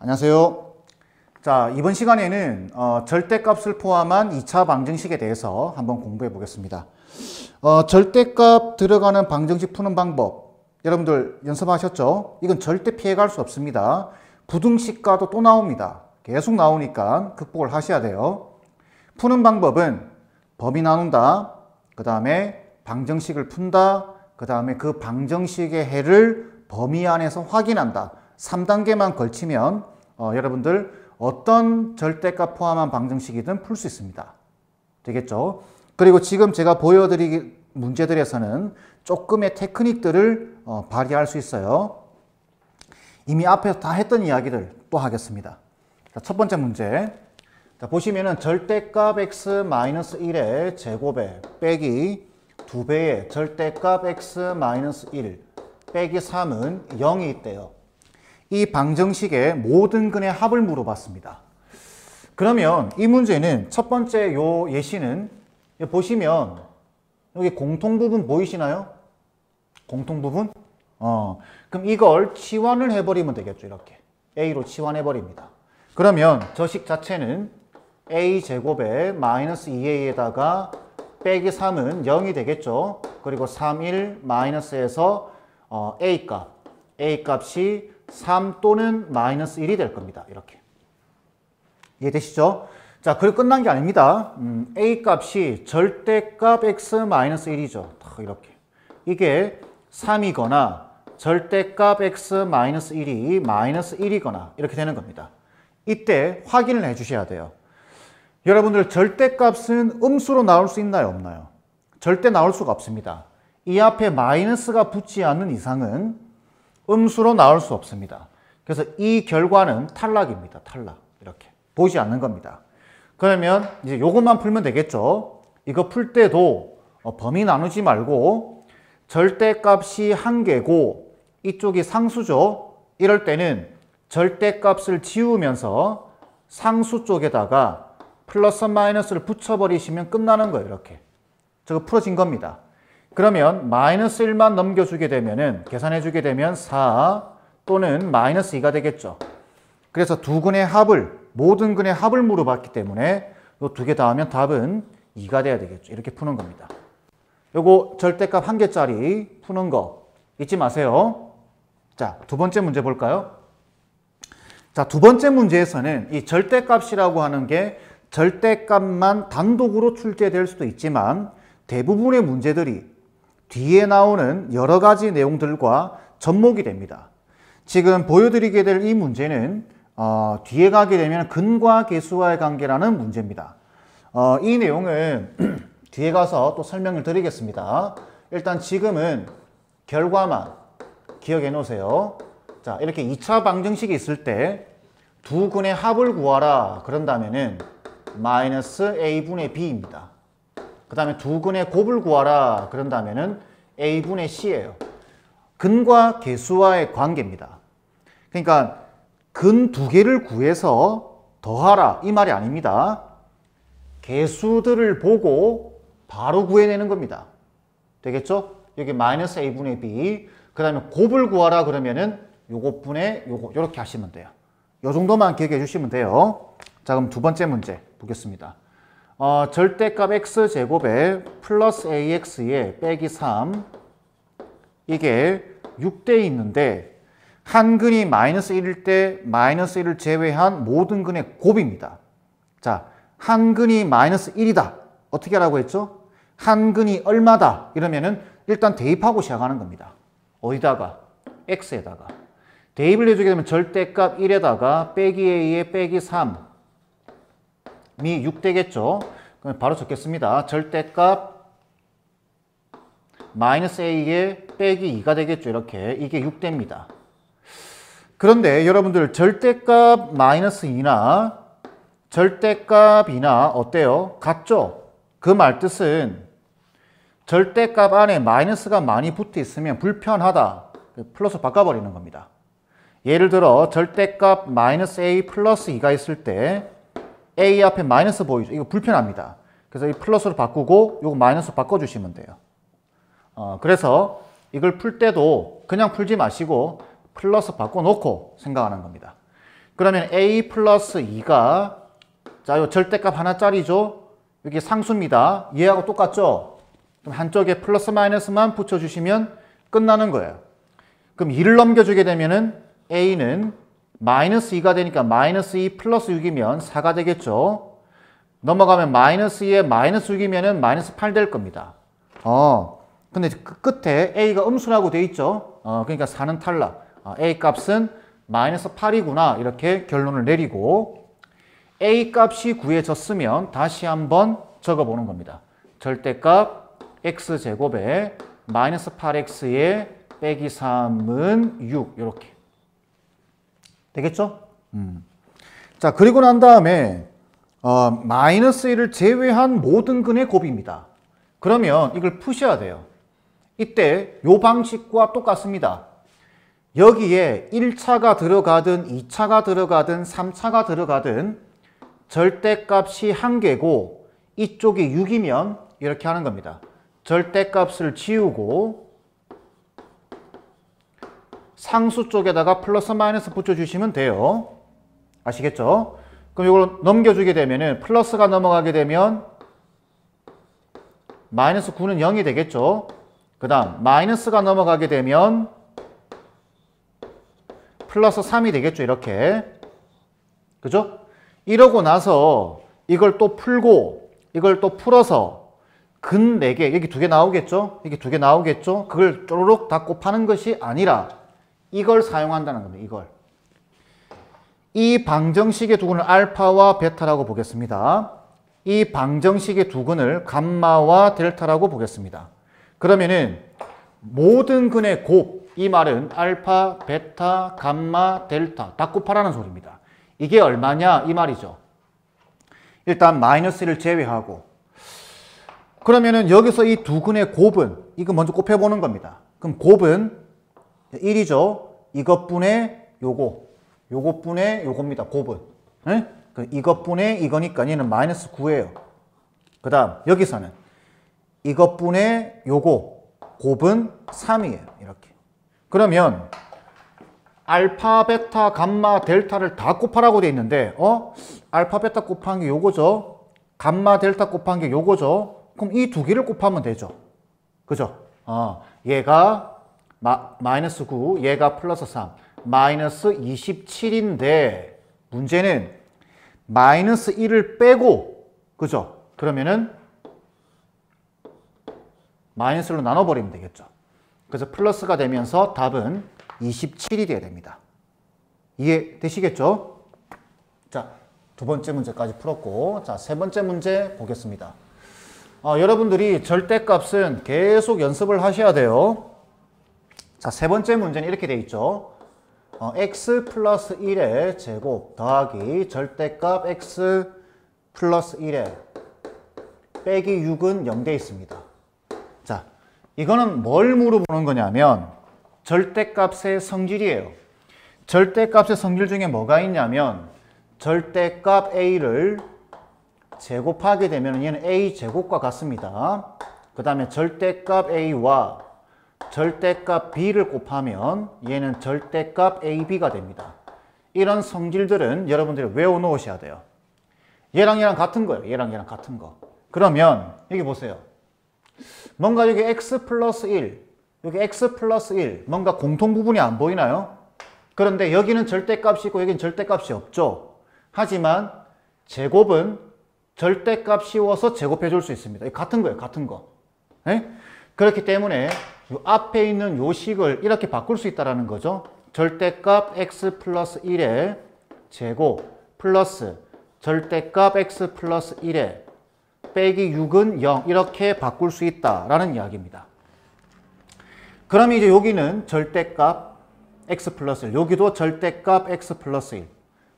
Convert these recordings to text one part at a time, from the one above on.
안녕하세요. 자, 이번 시간에는 절대값을 포함한 2차 방정식에 대해서 한번 공부해 보겠습니다. 절대값 들어가는 방정식 푸는 방법 여러분들 연습하셨죠? 이건 절대 피해갈 수 없습니다. 부등식과도 또 나옵니다. 계속 나오니까 극복을 하셔야 돼요. 푸는 방법은 범위 나눈다, 그 다음에 방정식을 푼다, 그 다음에 그 방정식의 해를 범위 안에서 확인한다. 3단계만 걸치면 여러분들 어떤 절대값 포함한 방정식이든 풀 수 있습니다. 되겠죠? 그리고 지금 제가 보여드릴 문제들에서는 조금의 테크닉들을 발휘할 수 있어요. 이미 앞에서 다 했던 이야기를 또 하겠습니다. 자, 첫 번째 문제. 자, 보시면은 절대값 x-1의 제곱에 빼기 2배의 절대값 x-1 빼기 3은 0이 있대요. 이 방정식의 모든 근의 합을 물어봤습니다. 그러면 이 문제는 첫 번째 요 예시는 보시면 여기 공통부분 보이시나요? 공통부분? 그럼 이걸 치환을 해버리면 되겠죠. 이렇게 a로 치환해버립니다. 그러면 저 식 자체는 a제곱에 마이너스 2a에다가 빼기 3은 0이 되겠죠. 그리고 3, 1 마이너스에서 a값이 3 또는 마이너스 1이 될 겁니다. 이렇게. 이해되시죠? 자, 그걸 끝난 게 아닙니다. a값이 절대값 x-1이죠. 이렇게. 이게 3이거나 절대값 x-1이 마이너스 1이거나 이렇게 되는 겁니다. 이때 확인을 해 주셔야 돼요. 여러분들 절대값은 음수로 나올 수 있나요? 없나요? 절대 나올 수가 없습니다. 이 앞에 마이너스가 붙지 않는 이상은 음수로 나올 수 없습니다. 그래서 이 결과는 탈락입니다. 탈락. 이렇게. 보지 않는 겁니다. 그러면 이제 요것만 풀면 되겠죠. 이거 풀 때도 범위 나누지 말고 절대값이 한 개고 이쪽이 상수죠. 이럴 때는 절대값을 지우면서 상수 쪽에다가 플러스 마이너스를 붙여버리시면 끝나는 거예요. 이렇게. 저거 풀어진 겁니다. 그러면 마이너스 1만 넘겨주게 되면은 계산해주게 되면 4 또는 마이너스 2가 되겠죠. 그래서 두 근의 합을 모든 근의 합을 물어봤기 때문에 이 두 개 다 하면 답은 2가 돼야 되겠죠. 이렇게 푸는 겁니다. 요거 절대값 한 개짜리 푸는 거 잊지 마세요. 자, 두 번째 문제 볼까요? 자, 두 번째 문제에서는 이 절대값이라고 하는 게 절대값만 단독으로 출제될 수도 있지만 대부분의 문제들이 뒤에 나오는 여러 가지 내용들과 접목이 됩니다. 지금 보여드리게 될 이 문제는 뒤에 가게 되면 근과 계수와의 관계라는 문제입니다. 이 내용은 뒤에 가서 또 설명을 드리겠습니다. 일단 지금은 결과만 기억해 놓으세요. 자, 이렇게 2차 방정식이 있을 때 두 근의 합을 구하라 그런다면은 마이너스 a분의 b입니다. 그 다음에 두 근의 곱을 구하라 그런다면은 a분의 c예요. 근과 계수와의 관계입니다. 그러니까 근 두 개를 구해서 더하라 이 말이 아닙니다. 계수들을 보고 바로 구해내는 겁니다. 되겠죠? 여기 마이너스 a분의 b 그 다음에 곱을 구하라 그러면은 요것분의 요거 이렇게 하시면 돼요. 요 정도만 기억해 주시면 돼요. 자, 그럼 두 번째 문제 보겠습니다. 절대값 x제곱에 플러스 ax에 빼기 3 이게 6대 있는데 한 근이 마이너스 1일 때 마이너스 1을 제외한 모든 근의 곱입니다. 자, 한 근이 마이너스 1이다. 어떻게 하라고 했죠? 한 근이 얼마다? 이러면은 일단 대입하고 시작하는 겁니다. 어디다가? x에다가. 대입을 해주게 되면 절대값 1에다가 빼기 a에 빼기 3이 6 되겠죠? 그럼 바로 적겠습니다. 절대값 마이너스 a에 빼기 2가 되겠죠. 이렇게. 이게 6 됩니다. 그런데 여러분들 절대값 마이너스 2나 절대값이나 어때요? 같죠? 그 말뜻은 절대값 안에 마이너스가 많이 붙어 있으면 불편하다. 플러스 바꿔버리는 겁니다. 예를 들어 절대값 마이너스 a 플러스 2가 있을 때 a 앞에 마이너스 보이죠? 이거 불편합니다. 그래서 이 플러스로 바꾸고 이거 마이너스 바꿔주시면 돼요. 그래서 이걸 풀 때도 그냥 풀지 마시고 플러스 바꿔놓고 생각하는 겁니다. 그러면 a 플러스 2가 자, 요 절대값 하나짜리죠. 여기 상수입니다. 얘하고 똑같죠? 그럼 한쪽에 플러스 마이너스만 붙여주시면 끝나는 거예요. 그럼 2를 넘겨주게 되면은 a는 마이너스 2가 되니까 마이너스 2 플러스 6이면 4가 되겠죠. 넘어가면 마이너스 2에 마이너스 6이면은 마이너스 8 될 겁니다. 근데 그 끝에 a가 음수라고 돼 있죠. 그러니까 4는 탈락. a 값은 마이너스 8이구나. 이렇게 결론을 내리고 a 값이 구해졌으면 다시 한번 적어보는 겁니다. 절대값 x제곱에 마이너스 8x에 빼기 3은 6 이렇게 되겠죠? 자, 그리고 난 다음에 마이너스 1을 제외한 모든 근의 곱입니다. 그러면 이걸 푸셔야 돼요. 이때 요 방식과 똑같습니다. 여기에 1차가 들어가든 2차가 들어가든 3차가 들어가든 절대값이 1개고 이쪽이 6이면 이렇게 하는 겁니다. 절대값을 지우고 상수 쪽에다가 플러스 마이너스 붙여주시면 돼요. 아시겠죠? 그럼 이걸 넘겨주게 되면은 플러스가 넘어가게 되면 마이너스 9는 0이 되겠죠? 그 다음 마이너스가 넘어가게 되면 플러스 3이 되겠죠? 이렇게. 그죠? 이러고 나서 이걸 또 풀고 이걸 또 풀어서 근 4개, 여기 2개 나오겠죠? 여기 2개 나오겠죠? 그걸 쪼르륵 다 곱하는 것이 아니라 이걸 사용한다는 겁니다. 이걸. 이 방정식의 두근을 알파와 베타라고 보겠습니다. 이 방정식의 두근을 감마와 델타라고 보겠습니다. 그러면은 모든 근의 곱, 이 말은 알파, 베타, 감마, 델타 다 곱하라는 소리입니다. 이게 얼마냐? 이 말이죠. 일단 마이너스를 제외하고 그러면은 여기서 이 두 근의 곱은 이거 먼저 곱해보는 겁니다. 그럼 곱은 1이죠. 이것분의 요것분의 요겁니다. 곱은. 네? 이것분의 이거니까 얘는 마이너스 9예요. 그 다음 여기서는 이것분의 요거 곱은 3이에요. 이렇게. 그러면 알파, 베타, 감마, 델타를 다 곱하라고 돼 있는데 알파, 베타 곱한 게 요거죠. 감마, 델타 곱한 게 요거죠. 그럼 이 두 개를 곱하면 되죠. 그죠? 얘가 마이너스 9, 얘가 플러스 3, 마이너스 27인데 문제는 마이너스 1을 빼고 그죠? 그러면은 마이너스로 나눠버리면 되겠죠. 그래서 플러스가 되면서 답은 27이 돼야 됩니다. 이해되시겠죠? 자, 두 번째 문제까지 풀었고 자, 세 번째 문제 보겠습니다. 여러분들이 절대값은 계속 연습을 하셔야 돼요. 자, 세 번째 문제는 이렇게 돼 있죠. x 플러스 1의 제곱 더하기 절대값 x 플러스 1의 빼기 6은 0 돼 있습니다. 자, 이거는 뭘 물어보는 거냐면 절대값의 성질이에요. 절대값의 성질 중에 뭐가 있냐면 절대값 a를 제곱하게 되면 얘는 a 제곱과 같습니다. 그 다음에 절대값 a와 절대값 b를 곱하면 얘는 절대값 ab가 됩니다. 이런 성질들은 여러분들이 외워 놓으셔야 돼요. 얘랑 얘랑 같은 거예요. 얘랑 얘랑 같은 거. 그러면 여기 보세요. 뭔가 여기 x 플러스 1, 여기 x 플러스 1 뭔가 공통 부분이 안 보이나요? 그런데 여기는 절대값이 있고 여기는 절대값이 없죠. 하지만 제곱은 절대값 씌워서 제곱해 줄 수 있습니다. 같은 거예요. 같은 거. 네? 그렇기 때문에 이 앞에 있는 요 식을 이렇게 바꿀 수 있다는 거죠. 절대값 x 플러스 1의 제곱 플러스 절대값 x 플러스 1의 빼기 6은 0 이렇게 바꿀 수 있다라는 이야기입니다. 그럼 이제 여기는 절대값 x 플러스 1, 여기도 절대값 x 플러스 1.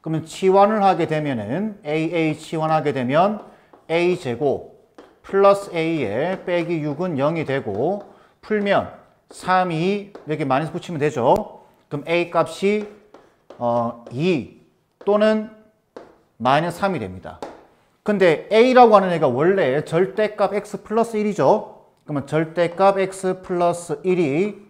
그러면 치환을 하게 되면은 a 치환하게 되면 a 제곱 플러스 a에 빼기 6은 0이 되고 풀면 3이 여기 마이너스 붙이면 되죠. 그럼 a 값이 2 또는 마이너스 3이 됩니다. 근데 a라고 하는 애가 원래 절대값 x 플러스 1이죠. 그러면 절대값 x 플러스 1이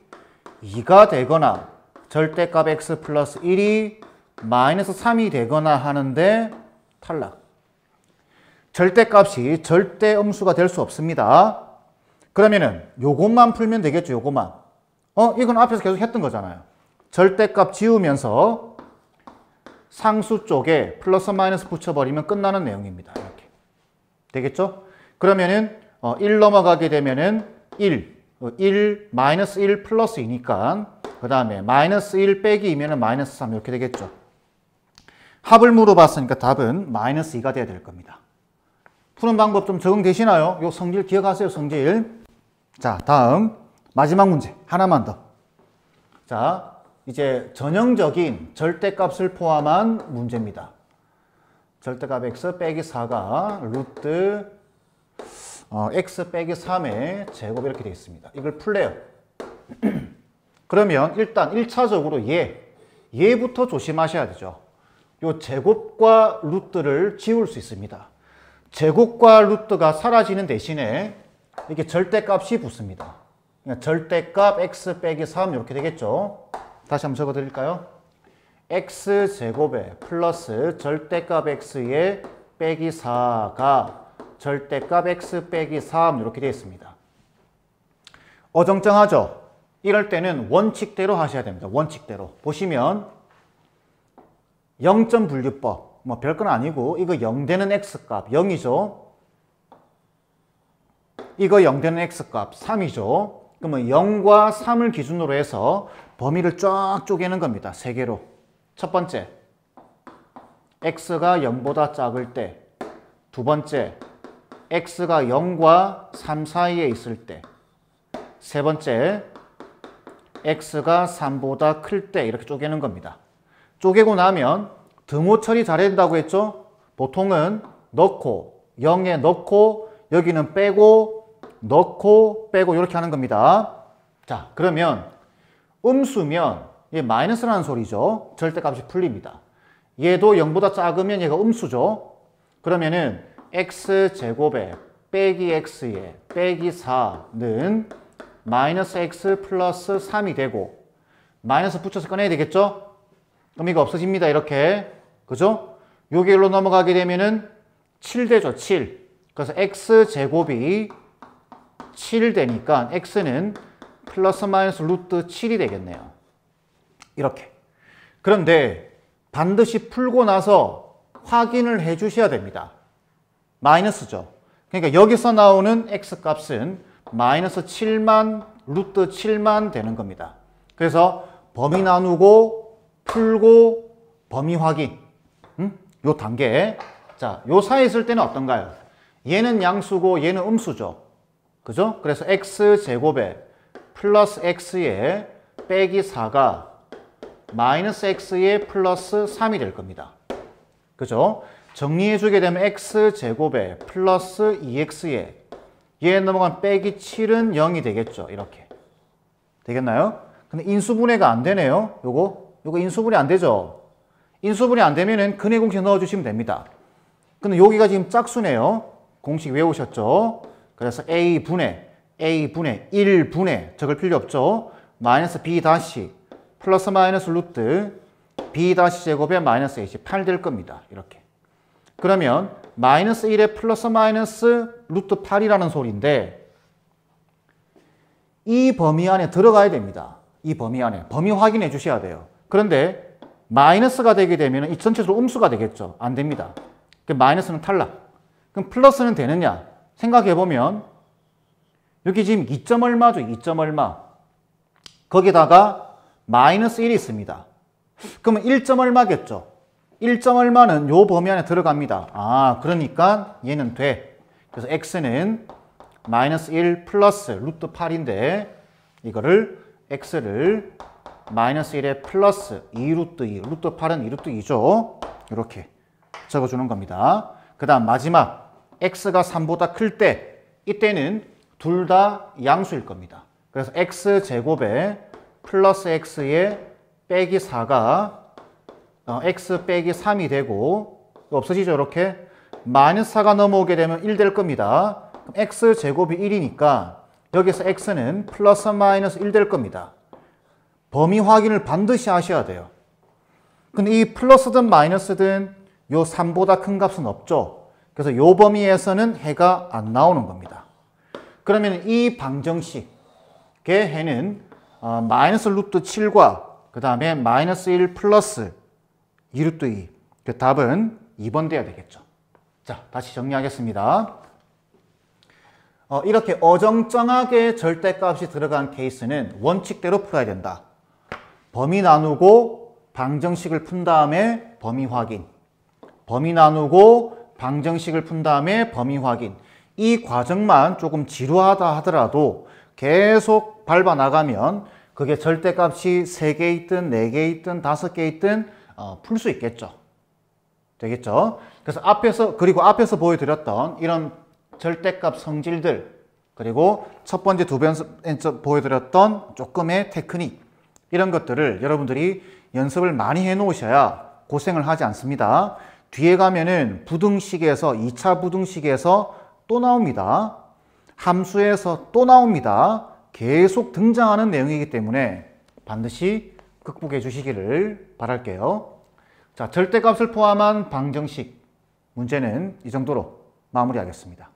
2가 되거나 절대값 x 플러스 1이 마이너스 3이 되거나 하는데 탈락. 절대값이 절대 음수가 될 수 없습니다. 그러면은 요것만 풀면 되겠죠. 요것만. 이건 앞에서 계속 했던 거잖아요. 절대값 지우면서 상수 쪽에 플러스 마이너스 붙여버리면 끝나는 내용입니다. 이렇게. 되겠죠? 그러면은 1 넘어가게 되면은 1 마이너스 1 플러스 2니까 그 다음에 마이너스 1 빼기 2면은 마이너스 3 이렇게 되겠죠. 합을 물어봤으니까 답은 마이너스 2가 돼야 될 겁니다. 푸는 방법 좀 적응되시나요? 요 성질 기억하세요, 성질. 자, 다음 마지막 문제 하나만 더. 자, 이제 전형적인 절대값을 포함한 문제입니다. 절대값 x 빼기 4가 루트 x 빼기 3의 제곱 이렇게 되어 있습니다. 이걸 풀래요. 그러면 일단 1차적으로 얘부터 조심하셔야 되죠. 요 제곱과 루트를 지울 수 있습니다. 제곱과 루트가 사라지는 대신에 이렇게 절대값이 붙습니다. 그러니까 절대값 x 빼기 3 이렇게 되겠죠. 다시 한번 적어 드릴까요? x제곱에 플러스 절대값 x에 빼기 4가 절대값 x 빼기 3 이렇게 되어 있습니다. 어정쩡하죠? 이럴 때는 원칙대로 하셔야 됩니다. 원칙대로. 보시면 0점 분류법, 뭐 별건 아니고 이거 0 되는 x값 0이죠. 이거 0 되는 x값 3이죠. 그러면 0과 3을 기준으로 해서 범위를 쫙 쪼개는 겁니다. 세 개로. 첫 번째, x가 0보다 작을 때. 두 번째, x가 0과 3 사이에 있을 때. 세 번째, x가 3보다 클 때 이렇게 쪼개는 겁니다. 쪼개고 나면 등호 처리 잘해야 된다고 했죠? 보통은 넣고 0에 넣고 여기는 빼고 넣고 빼고 이렇게 하는 겁니다. 자, 그러면 음수면 얘 마이너스라는 소리죠. 절대값이 풀립니다. 얘도 0보다 작으면 얘가 음수죠. 그러면은 x제곱에 빼기 x에 빼기 4는 마이너스 x 플러스 3이 되고 마이너스 붙여서 꺼내야 되겠죠? 그럼 이거 없어집니다. 이렇게. 그죠? 요게 1로 넘어가게 되면은 7 되죠. 7. 그래서 x제곱이 7 되니까 x는 플러스 마이너스 루트 7이 되겠네요. 이렇게. 그런데 반드시 풀고 나서 확인을 해 주셔야 됩니다. 마이너스죠. 그러니까 여기서 나오는 x값은 마이너스 7만 루트 7만 되는 겁니다. 그래서 범위 나누고 풀고 범위 확인. 요 단계. 자, 요 사이에 있을 때는 어떤가요? 얘는 양수고 얘는 음수죠. 그죠? 그래서 x제곱에 플러스 x에 빼기 4가 마이너스 x에 플러스 3이 될 겁니다. 그죠? 정리해주게 되면 x제곱에 플러스 2x에 얘 넘어간 빼기 7은 0이 되겠죠. 이렇게. 되겠나요? 근데 인수분해가 안 되네요. 요거 인수분해 안 되죠. 인수분해 안 되면은 근해 공식 넣어주시면 됩니다. 근데 여기가 지금 짝수네요. 공식 외우셨죠? 그래서 A분의 1분의 적을 필요 없죠. 마이너스 B 다시 플러스 마이너스 루트 B 다시 제곱에 마이너스 A시 8 될 겁니다. 이렇게. 그러면 마이너스 1에 플러스 마이너스 루트 8이라는 소리인데 이 범위 안에 들어가야 됩니다. 이 범위 안에. 범위 확인해 주셔야 돼요. 그런데 마이너스가 되게 되면 이 전체적으로 음수가 되겠죠. 안 됩니다. 마이너스는 탈락. 그럼 플러스는 되느냐? 생각해보면 여기 지금 2점 얼마죠? 2점 얼마. 거기다가 마이너스 1이 있습니다. 그러면 1점 얼마겠죠? 1점 얼마는 요 범위 안에 들어갑니다. 아, 그러니까 얘는 돼. 그래서 x는 마이너스 1 플러스 루트 8인데 이거를 x를 마이너스 1에 플러스 2루트 2, 루트 8은 2루트 2죠. 이렇게 적어주는 겁니다. 그 다음 마지막 x가 3보다 클 때 이때는 둘 다 양수일 겁니다. 그래서 x제곱에 플러스 x에 빼기 4가 x 빼기 3이 되고 없어지죠. 이렇게 마이너스 4가 넘어오게 되면 1 될 겁니다. 그럼 x제곱이 1이니까 여기서 x는 플러스 마이너스 1 될 겁니다. 범위 확인을 반드시 하셔야 돼요. 근데 이 플러스든 마이너스든 요 3보다 큰 값은 없죠. 그래서 요 범위에서는 해가 안 나오는 겁니다. 그러면 이 방정식의 해는 마이너스 루트 7과 그 다음에 마이너스 1 플러스 2 루트 2. 그 답은 2번 돼야 되겠죠. 자, 다시 정리하겠습니다. 이렇게 어정쩡하게 절대값이 들어간 케이스는 원칙대로 풀어야 된다. 범위 나누고 방정식을 푼 다음에 범위 확인. 범위 나누고 방정식을 푼 다음에 범위 확인. 이 과정만 조금 지루하다 하더라도 계속 밟아 나가면 그게 절대값이 3개 있든 4개 있든 5개 있든 풀 수 있겠죠. 되겠죠? 그래서 그리고 앞에서 보여드렸던 이런 절대값 성질들, 그리고 첫 번째, 두 번째 보여드렸던 조금의 테크닉, 이런 것들을 여러분들이 연습을 많이 해 놓으셔야 고생을 하지 않습니다. 뒤에 가면은 부등식에서, 2차 부등식에서 또 나옵니다. 함수에서 또 나옵니다. 계속 등장하는 내용이기 때문에 반드시 극복해 주시기를 바랄게요. 자, 절대값을 포함한 방정식 문제는 이 정도로 마무리하겠습니다.